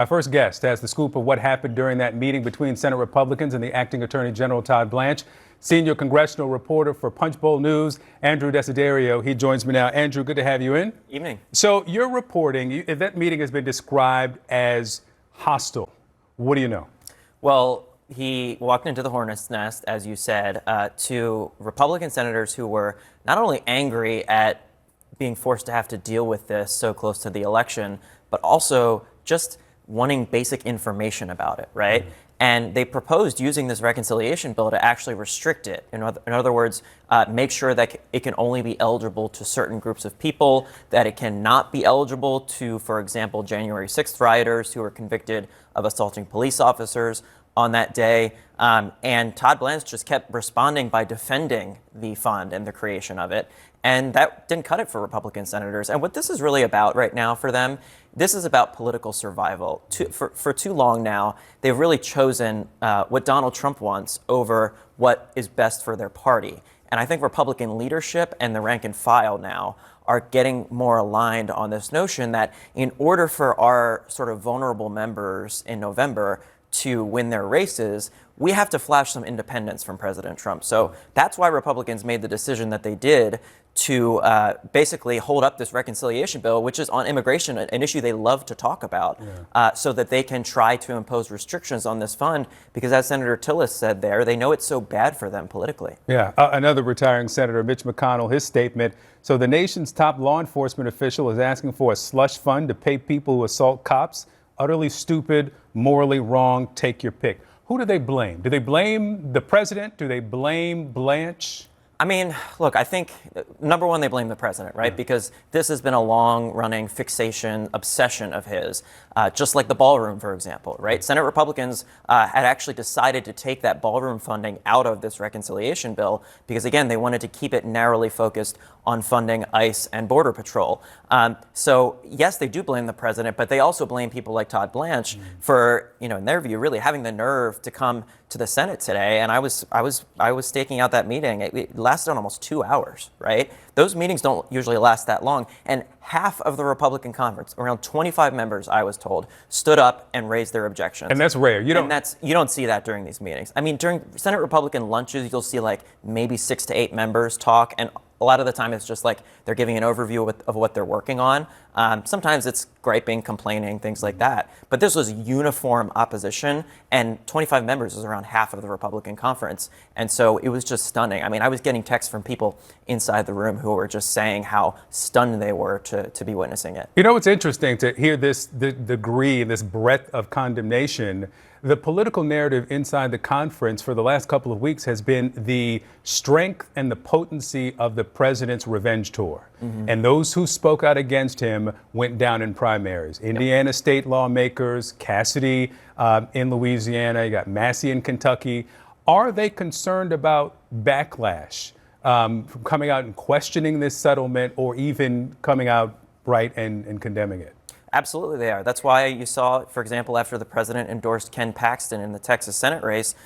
Our first guest has the scoop of what happened during that meeting between Senate Republicans and the acting Attorney General Todd Blanche. Senior congressional reporter for Punchbowl News, Andrew Desiderio. He joins me now. Andrew, good to have you in. Evening. So you're reporting, that meeting has been described as hostile. What do you know? Well, he walked into the hornet's nest, as you said, to Republican senators who were not only angry at being forced to have to deal with this so close to the election, but also just wanting basic information about it, right? Mm-hmm. And they proposed using this reconciliation bill to actually restrict it. In other words, make sure that it can only be eligible to certain groups of people, that it cannot be eligible to, for example, January 6th rioters who were convicted of assaulting police officers on that day. And Todd Blanche just kept responding by defending the fund and the creation of it. And that didn't cut it for Republican senators. And what this is really about right now for them, this is about political survival. For too long now, they've really chosen what Donald Trump wants over what is best for their party. And I think Republican leadership and the rank and file now are getting more aligned on this notion that in order for our sort of vulnerable members in November to win their races, we have to flash some independence from President Trump. So that's why Republicans made the decision that they did to basically hold up this reconciliation bill, which is on immigration, an issue they love to talk about, so that they can try to impose restrictions on this fund, because as Senator Tillis said there, they know it's so bad for them politically. Yeah, another retiring Senator, Mitch McConnell, his statement. So the nation's top law enforcement official is asking for a slush fund to pay people who assault cops. Utterly stupid, morally wrong, take your pick. Who do they blame? Do they blame the president? Do they blame Blanche? I mean, look, I think, number one, they blame the president, right? Because this has been a long-running fixation, obsession of his, just like the ballroom, for example, right? Senate Republicans had actually decided to take that ballroom funding out of this reconciliation bill because, again, they wanted to keep it narrowly focused on funding ICE and Border Patrol. So, yes, they do blame the president, but they also blame people like Todd Blanche for, in their view, really having the nerve to come to the Senate today. And I was staking out that meeting. It lasted almost 2 hours, right? Those meetings don't usually last that long. And half of the Republican conference, around 25 members, I was told, stood up and raised their objections. And that's rare. You don't see that during these meetings. I mean, during Senate Republican lunches, you'll see like maybe 6 to 8 members talk, and a lot of the time it's just like they're giving an overview of what they're working on. Sometimes it's griping, complaining, things like that. But this was uniform opposition, and 25 members is around half of the Republican conference. And so it was just stunning. I mean, I was getting texts from people inside the room who were just saying how stunned they were to be witnessing it. You know, it's interesting to hear the degree, this breadth of condemnation. The political narrative inside the conference for the last couple of weeks has been the strength and the potency of the president's revenge tour. Mm-hmm. And those who spoke out against him went down in primaries. Indiana state lawmakers, Cassidy in Louisiana, you got Massey in Kentucky. Are they concerned about backlash from coming out and questioning this settlement, or even coming out right and condemning it? Absolutely they are. That's why you saw, for example, after the president endorsed Ken Paxton in the Texas Senate race,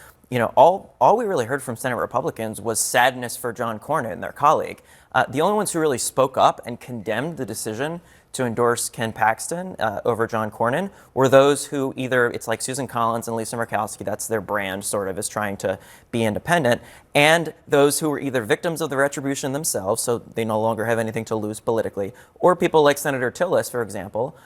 all we really heard from Senate Republicans was sadness for John Cornyn, their colleague. The only ones who really spoke up and condemned the decision to endorse Ken Paxton over John Cornyn were those who either, it's like Susan Collins and Lisa Murkowski, that's their brand sort of, is trying to be independent, and those who were either victims of the retribution themselves, so they no longer have anything to lose politically, or people like Senator Tillis, for example,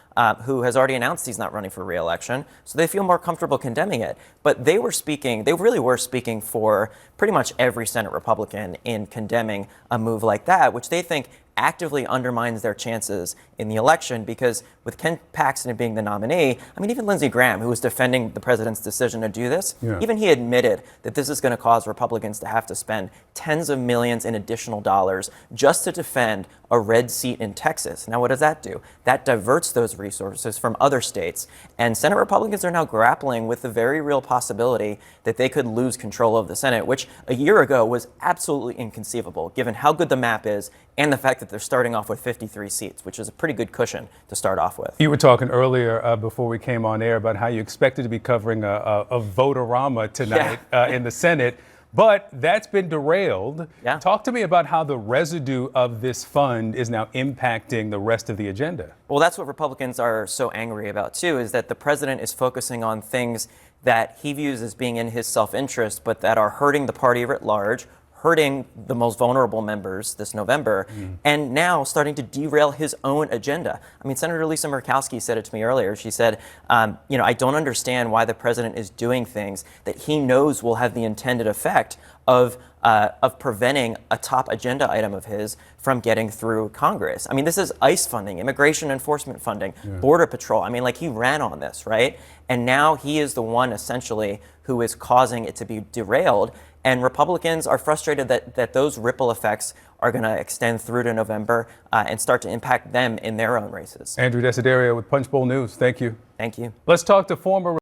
who has already announced he's not running for re-election, so they feel more comfortable condemning it. But they really were speaking for pretty much every Senate Republican in condemning a move like that, which they think actively undermines their chances in the election, because with Ken Paxton being the nominee, I mean, even Lindsey Graham, who was defending the president's decision to do this, even he admitted that this is going to cause Republicans to have to spend tens of millions in additional dollars just to defend a red seat in Texas. Now, what does that do? That diverts those resources from other states. And Senate Republicans are now grappling with the very real possibility that they could lose control of the Senate, which a year ago was absolutely inconceivable, given how good the map is and the fact that they're starting off with 53 seats, which is a pretty good cushion to start off with. You were talking earlier before we came on air about how you expected to be covering a vote-a-rama tonight in the Senate. But that's been derailed. Yeah. Talk to me about how the residue of this fund is now impacting the rest of the agenda. Well, that's what Republicans are so angry about, too, is that the president is focusing on things that he views as being in his self-interest, but that are hurting the party writ large, hurting the most vulnerable members this November, and now starting to derail his own agenda. I mean, Senator Lisa Murkowski said it to me earlier. She said, I don't understand why the president is doing things that he knows will have the intended effect of preventing a top agenda item of his from getting through Congress. I mean, this is ICE funding, immigration enforcement funding, Border Patrol. I mean, like, he ran on this, right? And now he is the one essentially who is causing it to be derailed. And Republicans are frustrated that those ripple effects are going to extend through to November and start to impact them in their own races. Andrew Desiderio with Punchbowl News. Thank you. Thank you. Let's talk to former